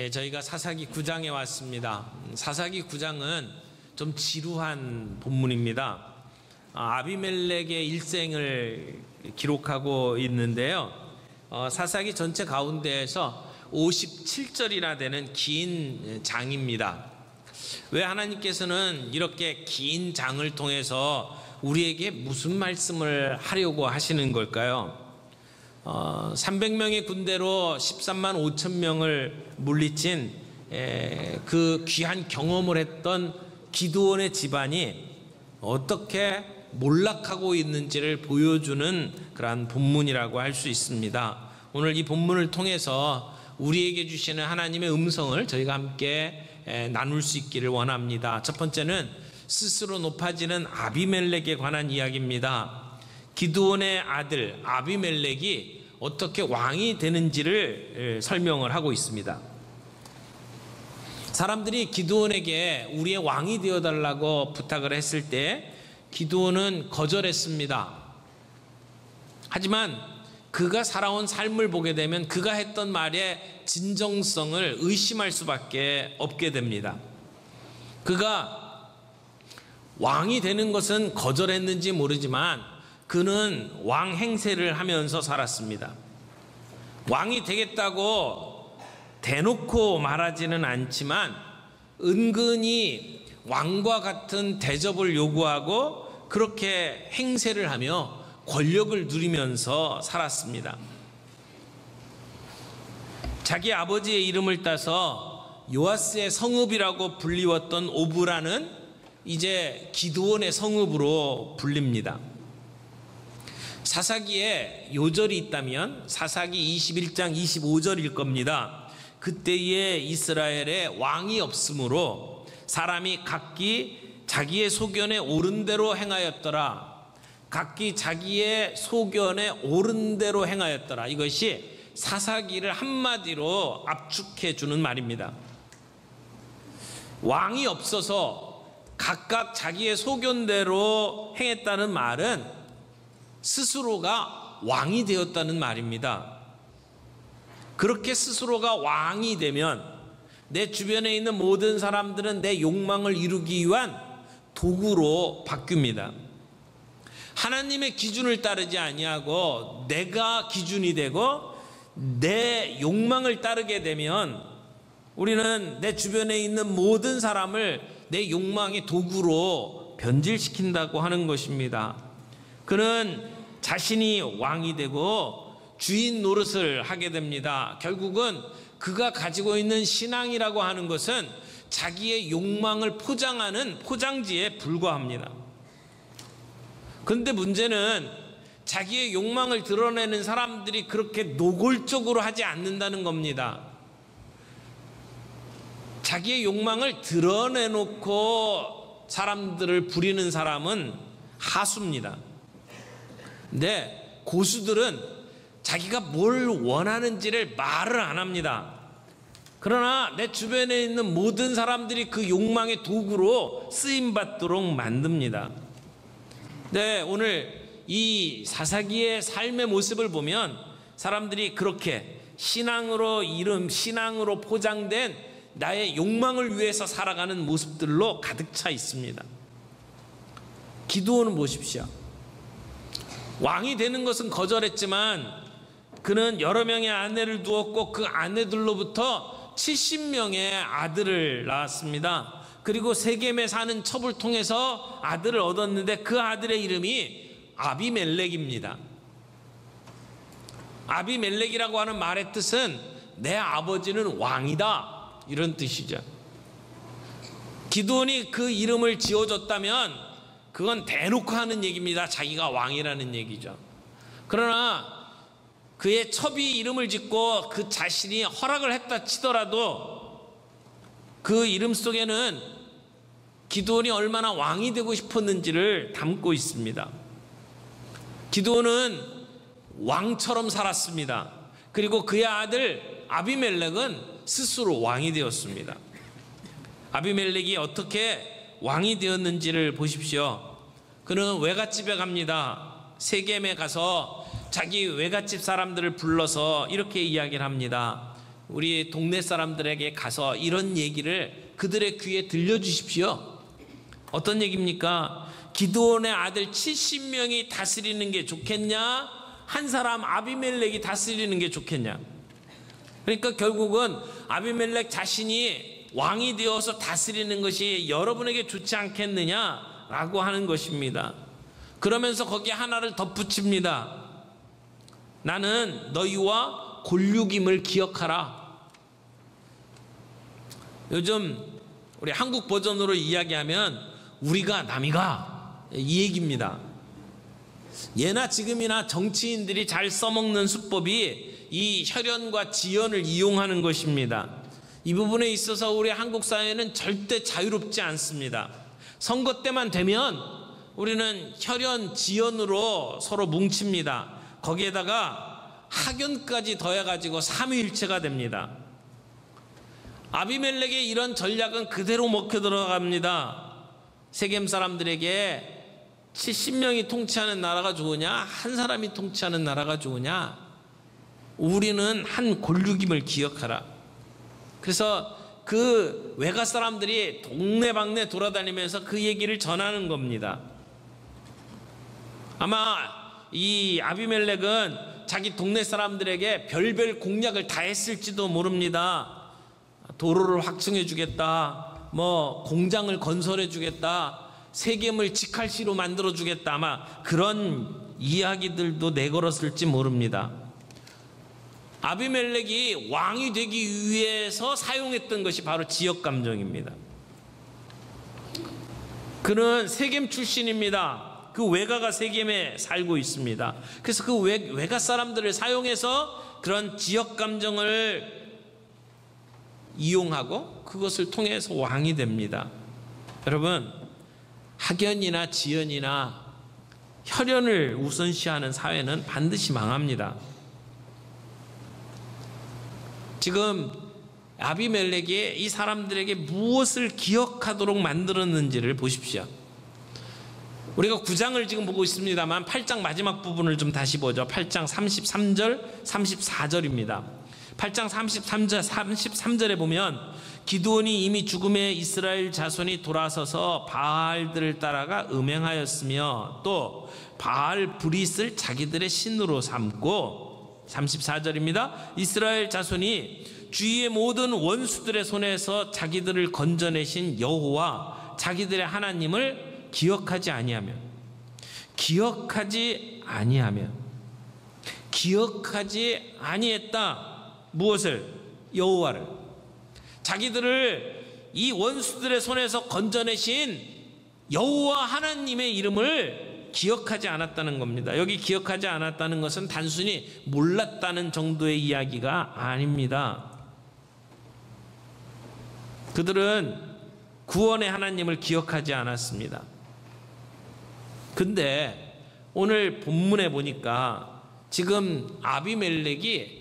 저희가 사사기 9장에 왔습니다. 사사기 9장은 좀 지루한 본문입니다. 아비멜렉의 일생을 기록하고 있는데요. 사사기 전체 가운데에서 57절이나 되는 긴 장입니다. 왜 하나님께서는 이렇게 긴 장을 통해서 우리에게 무슨 말씀을 하려고 하시는 걸까요? 300명의 군대로 13만 5천 명을 물리친 그 귀한 경험을 했던 기드온의 집안이 어떻게 몰락하고 있는지를 보여주는 그러한 본문이라고 할 수 있습니다. 오늘 이 본문을 통해서 우리에게 주시는 하나님의 음성을 저희가 함께 나눌 수 있기를 원합니다. 첫 번째는 스스로 높아지는 아비멜렉에 관한 이야기입니다. 기드온의 아들 아비멜렉이 어떻게 왕이 되는지를 설명을 하고 있습니다. 사람들이 기드온에게 우리의 왕이 되어달라고 부탁을 했을 때 기드온은 거절했습니다. 하지만 그가 살아온 삶을 보게 되면 그가 했던 말의 진정성을 의심할 수밖에 없게 됩니다. 그가 왕이 되는 것은 거절했는지 모르지만 그는 왕 행세를 하면서 살았습니다. 왕이 되겠다고 대놓고 말하지는 않지만 은근히 왕과 같은 대접을 요구하고 그렇게 행세를 하며 권력을 누리면서 살았습니다. 자기 아버지의 이름을 따서 요아스의 성읍이라고 불리웠던 오브라는 이제 기드온의 성읍으로 불립니다. 사사기에 요절이 있다면 사사기 21장 25절일 겁니다. 그때에 이스라엘에 왕이 없으므로 사람이 각기 자기의 소견에 옳은 대로 행하였더라. 각기 자기의 소견에 옳은 대로 행하였더라. 이것이 사사기를 한마디로 압축해 주는 말입니다. 왕이 없어서 각각 자기의 소견대로 행했다는 말은 스스로가 왕이 되었다는 말입니다. 그렇게 스스로가 왕이 되면 내 주변에 있는 모든 사람들은 내 욕망을 이루기 위한 도구로 바뀝니다. 하나님의 기준을 따르지 아니하고 내가 기준이 되고 내 욕망을 따르게 되면 우리는 내 주변에 있는 모든 사람을 내 욕망의 도구로 변질시킨다고 하는 것입니다. 그는 자신이 왕이 되고 주인 노릇을 하게 됩니다. 결국은 그가 가지고 있는 신앙이라고 하는 것은 자기의 욕망을 포장하는 포장지에 불과합니다. 그런데 문제는 자기의 욕망을 드러내는 사람들이 그렇게 노골적으로 하지 않는다는 겁니다. 자기의 욕망을 드러내놓고 사람들을 부리는 사람은 하수입니다. 근데 고수들은 자기가 뭘 원하는지를 말을 안 합니다. 그러나 내 주변에 있는 모든 사람들이 그 욕망의 도구로 쓰임받도록 만듭니다. 네, 오늘 이 사사기의 삶의 모습을 보면 사람들이 그렇게 신앙으로 포장된 나의 욕망을 위해서 살아가는 모습들로 가득 차 있습니다. 기드온은 보십시오. 왕이 되는 것은 거절했지만 그는 여러 명의 아내를 두었고 그 아내들로부터 70명의 아들을 낳았습니다. 그리고 세겜에 사는 첩을 통해서 아들을 얻었는데 그 아들의 이름이 아비멜렉입니다. 아비멜렉이라고 하는 말의 뜻은 내 아버지는 왕이다, 이런 뜻이죠. 기드온이 그 이름을 지어줬다면 그건 대놓고 하는 얘기입니다. 자기가 왕이라는 얘기죠. 그러나 그의 첩이 이름을 짓고 그 자신이 허락을 했다 치더라도 그 이름 속에는 기드온이 얼마나 왕이 되고 싶었는지를 담고 있습니다. 기드온은 왕처럼 살았습니다. 그리고 그의 아들 아비멜렉은 스스로 왕이 되었습니다. 아비멜렉이 어떻게 왕이 되었는지를 보십시오. 그는 외갓집에 갑니다. 세겜에 가서 자기 외갓집 사람들을 불러서 이렇게 이야기를 합니다. 우리 동네 사람들에게 가서 이런 얘기를 그들의 귀에 들려주십시오. 어떤 얘기입니까? 기드온의 아들 70명이 다스리는 게 좋겠냐? 한 사람 아비멜렉이 다스리는 게 좋겠냐? 그러니까 결국은 아비멜렉 자신이 왕이 되어서 다스리는 것이 여러분에게 좋지 않겠느냐라고 하는 것입니다. 그러면서 거기에 하나를 덧붙입니다. 나는 너희와 골육임을 기억하라. 요즘 우리 한국 버전으로 이야기하면 우리가 남이가 이 얘기입니다. 예나 지금이나 정치인들이 잘 써먹는 수법이 이 혈연과 지연을 이용하는 것입니다. 이 부분에 있어서 우리 한국 사회는 절대 자유롭지 않습니다. 선거 때만 되면 우리는 혈연, 지연으로 서로 뭉칩니다. 거기에다가 학연까지 더해가지고 삼위일체가 됩니다. 아비멜렉의 이런 전략은 그대로 먹혀 들어갑니다. 세겜 사람들에게 70명이 통치하는 나라가 좋으냐, 한 사람이 통치하는 나라가 좋으냐, 우리는 한 골육임을 기억하라. 그래서 그 외가 사람들이 동네방네 돌아다니면서 그 얘기를 전하는 겁니다. 아마 이 아비멜렉은 자기 동네 사람들에게 별별 공약을 다 했을지도 모릅니다. 도로를 확충해 주겠다, 뭐 공장을 건설해 주겠다, 세겜을 직할시로 만들어 주겠다, 아마 그런 이야기들도 내걸었을지 모릅니다. 아비멜렉이 왕이 되기 위해서 사용했던 것이 바로 지역감정입니다. 그는 세겜 출신입니다. 그 외가가 세겜에 살고 있습니다. 그래서 그 외가 사람들을 사용해서 그런 지역감정을 이용하고 그것을 통해서 왕이 됩니다. 여러분, 학연이나 지연이나 혈연을 우선시하는 사회는 반드시 망합니다. 지금 아비멜렉이 이 사람들에게 무엇을 기억하도록 만들었는지를 보십시오. 우리가 9장을 지금 보고 있습니다만 8장 마지막 부분을 좀 다시 보죠. 8장 33절, 34절입니다. 8장 33절에 보면 기드온이 이미 죽음에 이스라엘 자손이 돌아서서 바알들을 따라가 음행하였으며 또 바알 브릿을 자기들의 신으로 삼고, 34절입니다. 이스라엘 자손이 주위의 모든 원수들의 손에서 자기들을 건져내신 여호와 자기들의 하나님을 기억하지 아니했다. 무엇을? 여호와를. 자기들을 이 원수들의 손에서 건져내신 여호와 하나님의 이름을 기억하지 않았다는 겁니다. 여기 기억하지 않았다는 것은 단순히 몰랐다는 정도의 이야기가 아닙니다. 그들은 구원의 하나님을 기억하지 않았습니다. 근데 오늘 본문에 보니까 지금 아비멜렉이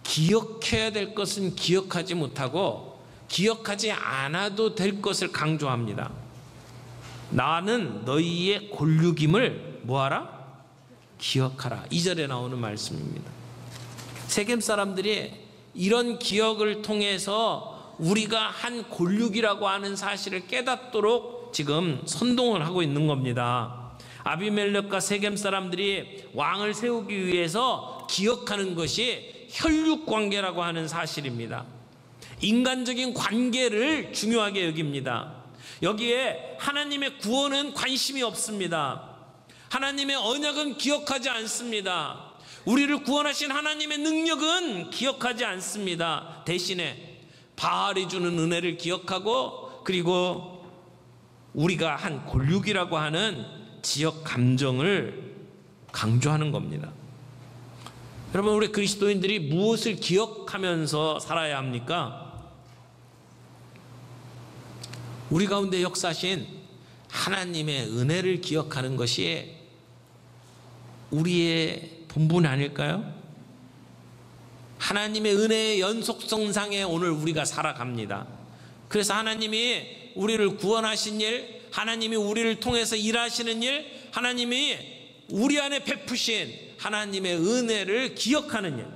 기억해야 될 것은 기억하지 못하고 기억하지 않아도 될 것을 강조합니다. 나는 너희의 골육임을 뭐하라? 기억하라. 2절에 나오는 말씀입니다. 세겜 사람들이 이런 기억을 통해서 우리가 한 골육이라고 하는 사실을 깨닫도록 지금 선동을 하고 있는 겁니다. 아비멜렉과 세겜 사람들이 왕을 세우기 위해서 기억하는 것이 혈육관계라고 하는 사실입니다. 인간적인 관계를 중요하게 여깁니다. 여기에 하나님의 구원은 관심이 없습니다. 하나님의 언약은 기억하지 않습니다. 우리를 구원하신 하나님의 능력은 기억하지 않습니다. 대신에 바알이 주는 은혜를 기억하고, 그리고 우리가 한 골육이라고 하는 지역 감정을 강조하는 겁니다. 여러분, 우리 그리스도인들이 무엇을 기억하면서 살아야 합니까? 우리 가운데 역사하신 하나님의 은혜를 기억하는 것이 우리의 본분 아닐까요? 하나님의 은혜의 연속성상에 오늘 우리가 살아갑니다. 그래서 하나님이 우리를 구원하신 일, 하나님이 우리를 통해서 일하시는 일, 하나님이 우리 안에 베푸신 하나님의 은혜를 기억하는 일,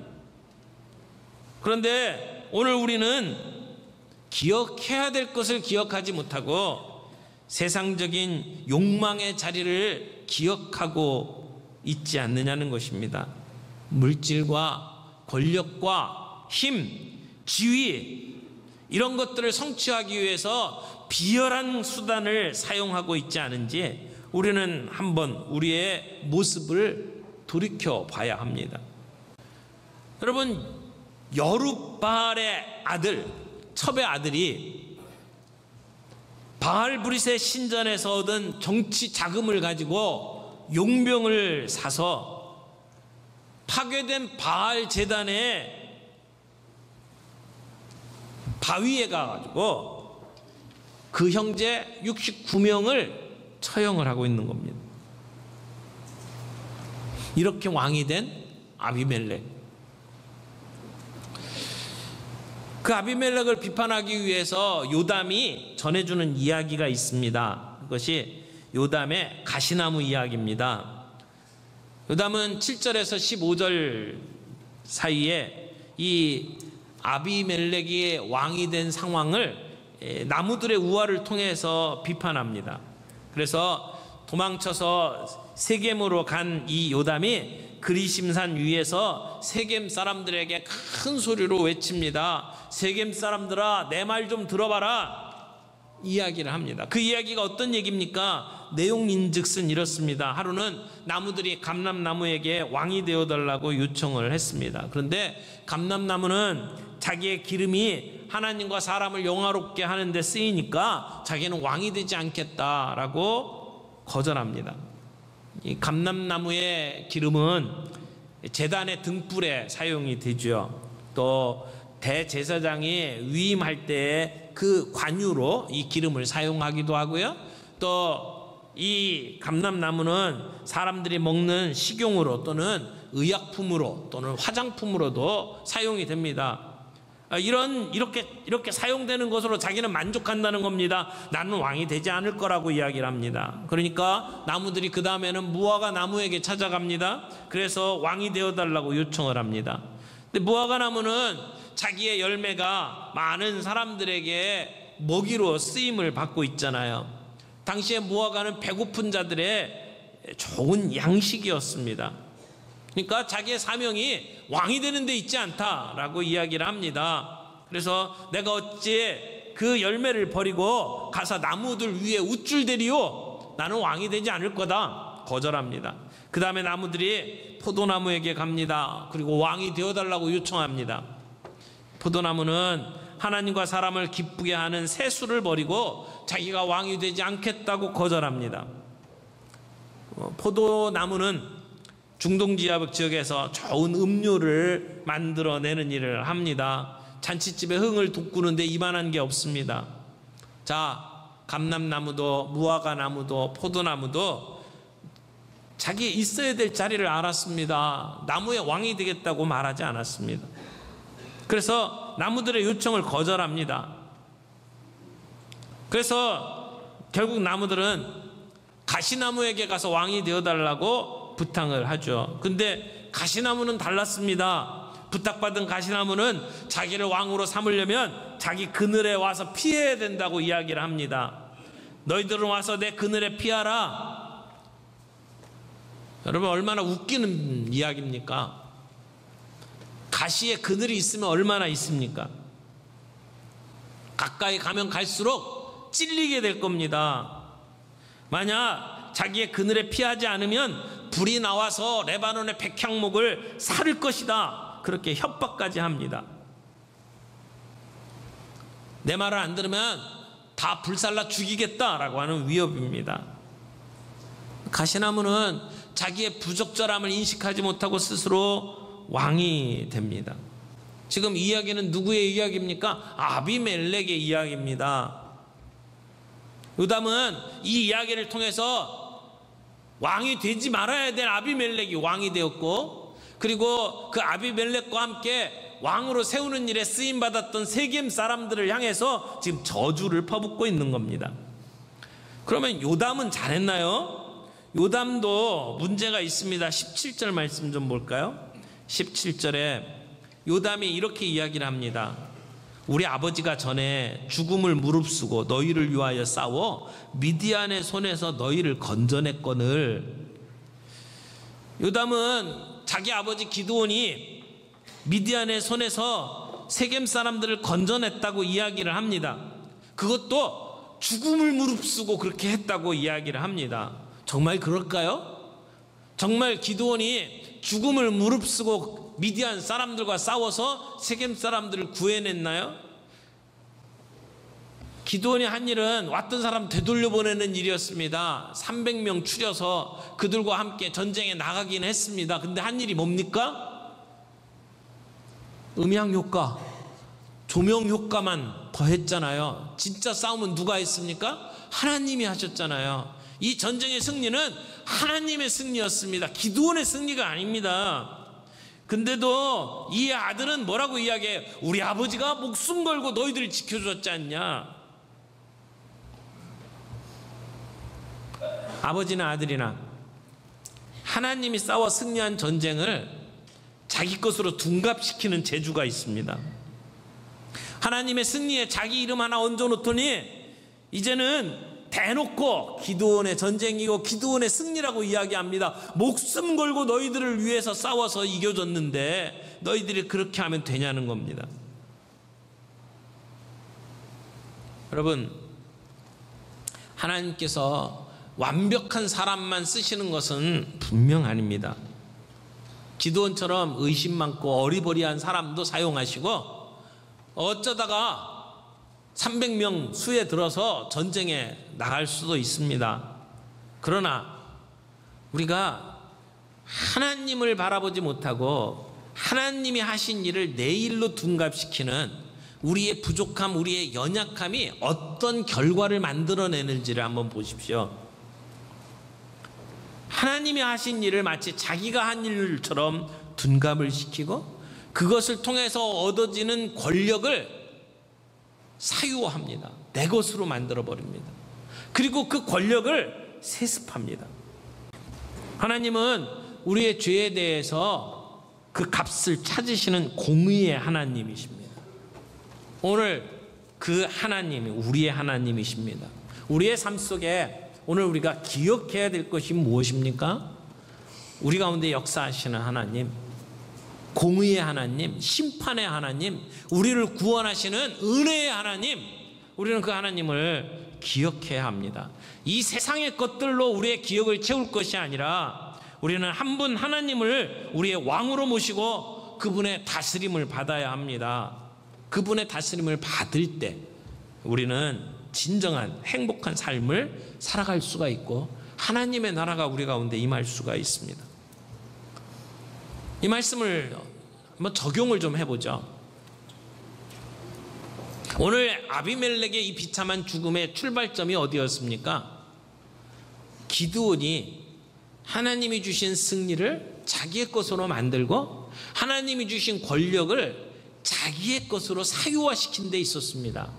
그런데 오늘 우리는 기억해야 될 것을 기억하지 못하고 세상적인 욕망의 자리를 기억하고 있지 않느냐는 것입니다. 물질과 권력과 힘, 지위, 이런 것들을 성취하기 위해서 비열한 수단을 사용하고 있지 않은지 우리는 한번 우리의 모습을 돌이켜 봐야 합니다. 여러분, 여룻바알의 아들, 첩의 아들이 바알브릿의 신전에서 얻은 정치 자금을 가지고 용병을 사서 파괴된 바알 제단에 바위에 가가지고 그 형제 69명을 처형을 하고 있는 겁니다. 이렇게 왕이 된 아비멜렉. 그 아비멜렉을 비판하기 위해서 요담이 전해주는 이야기가 있습니다. 그것이 요담의 가시나무 이야기입니다. 요담은 7절에서 15절 사이에 이 아비멜렉이 왕이 된 상황을 나무들의 우화를 통해서 비판합니다. 그래서 도망쳐서 세겜으로 간 이 요담이 그리심산 위에서 세겜 사람들에게 큰 소리로 외칩니다. 세겜 사람들아, 내 말 좀 들어봐라. 이야기를 합니다. 그 이야기가 어떤 얘기입니까? 내용인즉슨 이렇습니다. 하루는 나무들이 감람나무에게 왕이 되어달라고 요청을 했습니다. 그런데 감람나무는 자기의 기름이 하나님과 사람을 영화롭게 하는 데 쓰이니까 자기는 왕이 되지 않겠다라고 거절합니다. 이 감람나무의 기름은 제단의 등불에 사용이 되죠. 또 대제사장이 위임할 때 그 관유로 이 기름을 사용하기도 하고요. 또 이 감람나무는 사람들이 먹는 식용으로 또는 의약품으로 또는 화장품으로도 사용이 됩니다. 이렇게 사용되는 것으로 자기는 만족한다는 겁니다. 나는 왕이 되지 않을 거라고 이야기를 합니다. 그러니까 나무들이 그 다음에는 무화과 나무에게 찾아갑니다. 그래서 왕이 되어달라고 요청을 합니다. 근데 무화과 나무는 자기의 열매가 많은 사람들에게 먹이로 쓰임을 받고 있잖아요. 당시에 무화과는 배고픈 자들의 좋은 양식이었습니다. 그러니까 자기의 사명이 왕이 되는 데 있지 않다라고 이야기를 합니다. 그래서 내가 어찌 그 열매를 버리고 가서 나무들 위에 우쭐대리요? 나는 왕이 되지 않을 거다. 거절합니다. 그 다음에 나무들이 포도나무에게 갑니다. 그리고 왕이 되어달라고 요청합니다. 포도나무는 하나님과 사람을 기쁘게 하는 세수를 버리고 자기가 왕이 되지 않겠다고 거절합니다. 포도나무는 중동 지역에서 좋은 음료를 만들어내는 일을 합니다. 잔치집에 흥을 돋구는데 이만한 게 없습니다. 자, 감람나무도 무화과나무도 포도나무도 자기 있어야 될 자리를 알았습니다. 나무의 왕이 되겠다고 말하지 않았습니다. 그래서 나무들의 요청을 거절합니다. 그래서 결국 나무들은 가시나무에게 가서 왕이 되어달라고 부탁을 하죠. 근데 가시나무는 달랐습니다. 부탁받은 가시나무는 자기를 왕으로 삼으려면 자기 그늘에 와서 피해야 된다고 이야기를 합니다. 너희들은 와서 내 그늘에 피하라. 여러분, 얼마나 웃기는 이야기입니까? 가시에 그늘이 있으면 얼마나 있습니까? 가까이 가면 갈수록 찔리게 될 겁니다. 만약 자기의 그늘에 피하지 않으면 불이 나와서 레바논의 백향목을 사를 것이다. 그렇게 협박까지 합니다. 내 말을 안 들으면 다 불살라 죽이겠다라고 하는 위협입니다. 가시나무는 자기의 부적절함을 인식하지 못하고 스스로 왕이 됩니다. 지금 이야기는 누구의 이야기입니까? 아비멜렉의 이야기입니다. 요담은 이 이야기를 통해서 왕이 되지 말아야 될 아비멜렉이 왕이 되었고, 그리고 그 아비멜렉과 함께 왕으로 세우는 일에 쓰임받았던 세겜 사람들을 향해서 지금 저주를 퍼붓고 있는 겁니다. 그러면 요담은 잘했나요? 요담도 문제가 있습니다. 17절 말씀 좀 볼까요? 17절에 요담이 이렇게 이야기를 합니다. 우리 아버지가 전에 죽음을 무릅쓰고 너희를 위하여 싸워 미디안의 손에서 너희를 건져냈거늘. 요담은 자기 아버지 기드온이 미디안의 손에서 세겜 사람들을 건져냈다고 이야기를 합니다. 그것도 죽음을 무릅쓰고 그렇게 했다고 이야기를 합니다. 정말 그럴까요? 정말 기드온이 죽음을 무릅쓰고 미디안 사람들과 싸워서 세겜 사람들을 구해냈나요? 기드온이 한 일은 왔던 사람 되돌려 보내는 일이었습니다. 300명 추려서 그들과 함께 전쟁에 나가긴 했습니다. 근데 한 일이 뭡니까? 음향 효과, 조명 효과만 더했잖아요. 진짜 싸움은 누가 했습니까? 하나님이 하셨잖아요. 이 전쟁의 승리는 하나님의 승리였습니다. 기드온의 승리가 아닙니다. 근데도 이 아들은 뭐라고 이야기해? 우리 아버지가 목숨 걸고 너희들을 지켜줬지 않냐? 아버지나 아들이나 하나님이 싸워 승리한 전쟁을 자기 것으로 둔갑시키는 재주가 있습니다. 하나님의 승리에 자기 이름 하나 얹어놓더니 이제는 대놓고 기드온의 전쟁이고 기드온의 승리라고 이야기합니다. 목숨 걸고 너희들을 위해서 싸워서 이겨줬는데 너희들이 그렇게 하면 되냐는 겁니다. 여러분, 하나님께서 완벽한 사람만 쓰시는 것은 분명 아닙니다. 기드온처럼 의심 많고 어리버리한 사람도 사용하시고 어쩌다가 300명 수에 들어서 전쟁에 나갈 수도 있습니다. 그러나 우리가 하나님을 바라보지 못하고 하나님이 하신 일을 내 일로 둔갑시키는 우리의 부족함, 우리의 연약함이 어떤 결과를 만들어내는지를 한번 보십시오. 하나님이 하신 일을 마치 자기가 한 일처럼 둔갑을 시키고 그것을 통해서 얻어지는 권력을 사유화합니다. 내 것으로 만들어버립니다. 그리고 그 권력을 세습합니다. 하나님은 우리의 죄에 대해서 그 값을 찾으시는 공의의 하나님이십니다. 오늘 그 하나님이 우리의 하나님이십니다. 우리의 삶 속에 오늘 우리가 기억해야 될 것이 무엇입니까? 우리 가운데 역사하시는 하나님, 공의의 하나님, 심판의 하나님, 우리를 구원하시는 은혜의 하나님, 우리는 그 하나님을 기억해야 합니다. 이 세상의 것들로 우리의 기억을 채울 것이 아니라 우리는 한 분 하나님을 우리의 왕으로 모시고 그분의 다스림을 받아야 합니다. 그분의 다스림을 받을 때 우리는 진정한 행복한 삶을 살아갈 수가 있고 하나님의 나라가 우리 가운데 임할 수가 있습니다. 이 말씀을 한번 적용을 좀 해보죠. 오늘 아비멜렉의 이 비참한 죽음의 출발점이 어디였습니까? 기드온이 하나님이 주신 승리를 자기의 것으로 만들고 하나님이 주신 권력을 자기의 것으로 사유화시킨 데 있었습니다.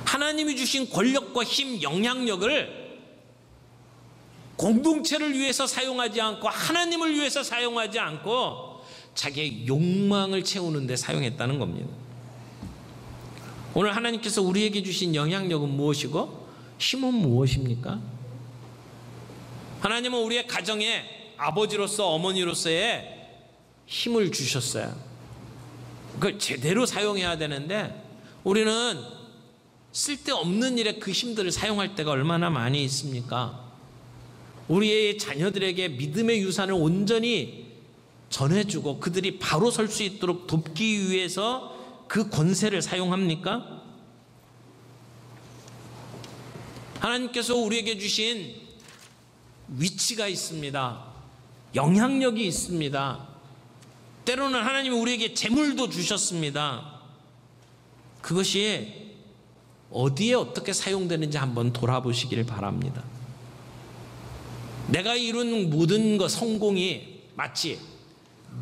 하나님이 주신 권력과 힘, 영향력을 공동체를 위해서 사용하지 않고 하나님을 위해서 사용하지 않고 자기의 욕망을 채우는 데 사용했다는 겁니다. 오늘 하나님께서 우리에게 주신 영향력은 무엇이고 힘은 무엇입니까? 하나님은 우리의 가정에 아버지로서 어머니로서의 힘을 주셨어요. 그걸 제대로 사용해야 되는데 우리는 쓸데없는 일에 그 힘들을 사용할 때가 얼마나 많이 있습니까? 우리의 자녀들에게 믿음의 유산을 온전히 전해주고 그들이 바로 설 수 있도록 돕기 위해서 그 권세를 사용합니까? 하나님께서 우리에게 주신 위치가 있습니다. 영향력이 있습니다. 때로는 하나님이 우리에게 재물도 주셨습니다. 그것이 어디에 어떻게 사용되는지 한번 돌아보시길 바랍니다. 내가 이룬 모든 것, 성공이 마치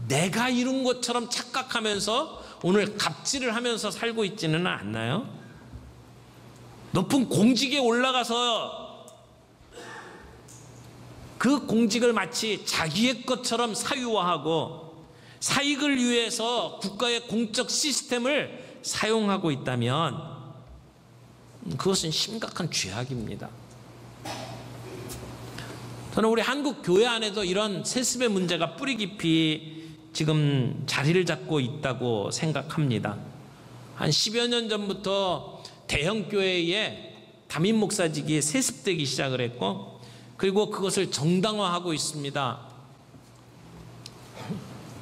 내가 이룬 것처럼 착각하면서 오늘 갑질을 하면서 살고 있지는 않나요? 높은 공직에 올라가서 그 공직을 마치 자기의 것처럼 사유화하고 사익을 위해서 국가의 공적 시스템을 사용하고 있다면 그것은 심각한 죄악입니다. 저는 우리 한국 교회 안에도 이런 세습의 문제가 뿌리 깊이 지금 자리를 잡고 있다고 생각합니다. 한 10여 년 전부터 대형 교회에 담임 목사직이 세습되기 시작을 했고, 그리고 그것을 정당화하고 있습니다.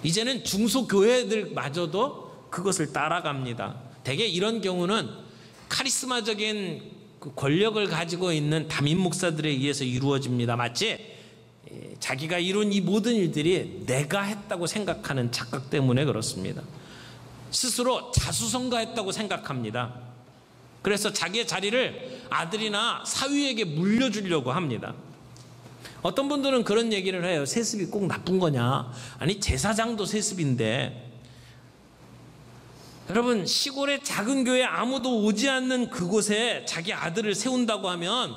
이제는 중소교회들마저도 그것을 따라갑니다. 대개 이런 경우는 카리스마적인 그 권력을 가지고 있는 담임 목사들에 의해서 이루어집니다. 마치 자기가 이룬 이 모든 일들이 내가 했다고 생각하는 착각 때문에 그렇습니다. 스스로 자수성가했다고 생각합니다. 그래서 자기의 자리를 아들이나 사위에게 물려주려고 합니다. 어떤 분들은 그런 얘기를 해요. 세습이 꼭 나쁜 거냐? 아니, 제사장도 세습인데. 여러분, 시골의 작은 교회 아무도 오지 않는 그곳에 자기 아들을 세운다고 하면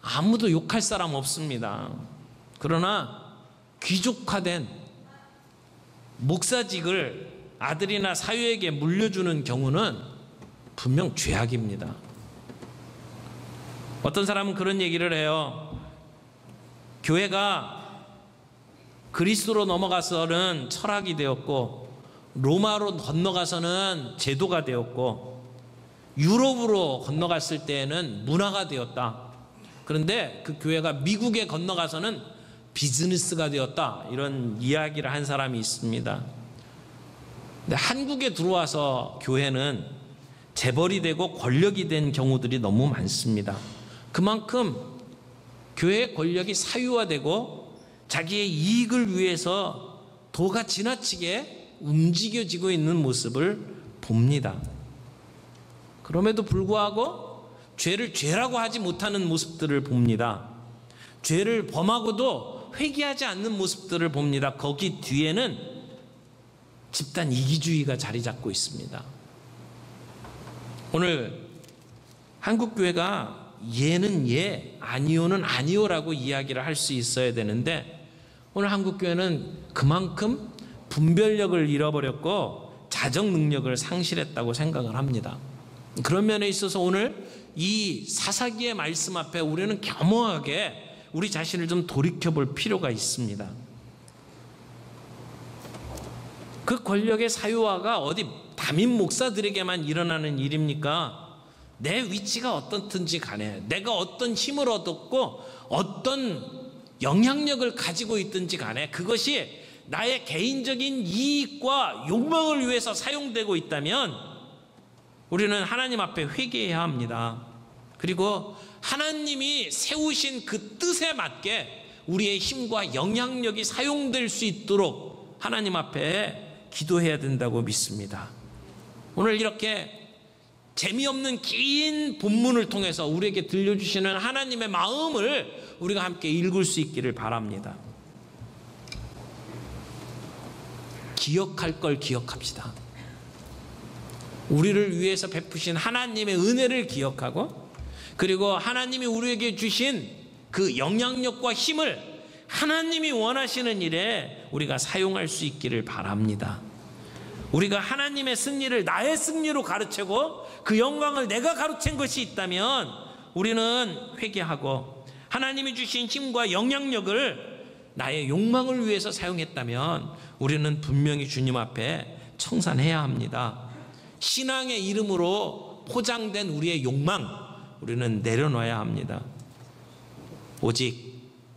아무도 욕할 사람 없습니다. 그러나 귀족화된 목사직을 아들이나 사위에게 물려주는 경우는 분명 죄악입니다. 어떤 사람은 그런 얘기를 해요. 교회가 그리스도로 넘어가서는 철학이 되었고, 로마로 건너가서는 제도가 되었고, 유럽으로 건너갔을 때에는 문화가 되었다. 그런데 그 교회가 미국에 건너가서는 비즈니스가 되었다. 이런 이야기를 한 사람이 있습니다. 근데 한국에 들어와서 교회는 재벌이 되고 권력이 된 경우들이 너무 많습니다. 그만큼 교회의 권력이 사유화되고 자기의 이익을 위해서 도가 지나치게 움직여지고 있는 모습을 봅니다. 그럼에도 불구하고 죄를 죄라고 하지 못하는 모습들을 봅니다. 죄를 범하고도 회개하지 않는 모습들을 봅니다. 거기 뒤에는 집단 이기주의가 자리 잡고 있습니다. 오늘 한국교회가 예는 예, 아니오는 아니오라고 이야기를 할 수 있어야 되는데, 오늘 한국교회는 그만큼 분별력을 잃어버렸고 자정 능력을 상실했다고 생각을 합니다. 그런 면에 있어서 오늘 이 사사기의 말씀 앞에 우리는 겸허하게 우리 자신을 좀 돌이켜볼 필요가 있습니다. 그 권력의 사유화가 어디 담임 목사들에게만 일어나는 일입니까? 내 위치가 어떻든지 간에, 내가 어떤 힘을 얻었고 어떤 영향력을 가지고 있든지 간에 그것이 나의 개인적인 이익과 욕망을 위해서 사용되고 있다면 우리는 하나님 앞에 회개해야 합니다. 그리고 하나님이 세우신 그 뜻에 맞게 우리의 힘과 영향력이 사용될 수 있도록 하나님 앞에 기도해야 된다고 믿습니다. 오늘 이렇게 재미없는 긴 본문을 통해서 우리에게 들려주시는 하나님의 마음을 우리가 함께 읽을 수 있기를 바랍니다. 기억할 걸 기억합시다. 우리를 위해서 베푸신 하나님의 은혜를 기억하고, 그리고 하나님이 우리에게 주신 그 영향력과 힘을 하나님이 원하시는 일에 우리가 사용할 수 있기를 바랍니다. 우리가 하나님의 승리를 나의 승리로 가르치고 그 영광을 내가 가르친 것이 있다면 우리는 회개하고, 하나님이 주신 힘과 영향력을 나의 욕망을 위해서 사용했다면 우리는 분명히 주님 앞에 청산해야 합니다. 신앙의 이름으로 포장된 우리의 욕망, 우리는 내려놔야 합니다. 오직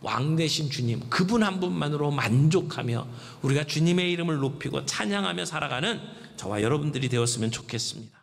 왕 되신 주님, 그분 한 분만으로 만족하며 우리가 주님의 이름을 높이고 찬양하며 살아가는 저와 여러분들이 되었으면 좋겠습니다.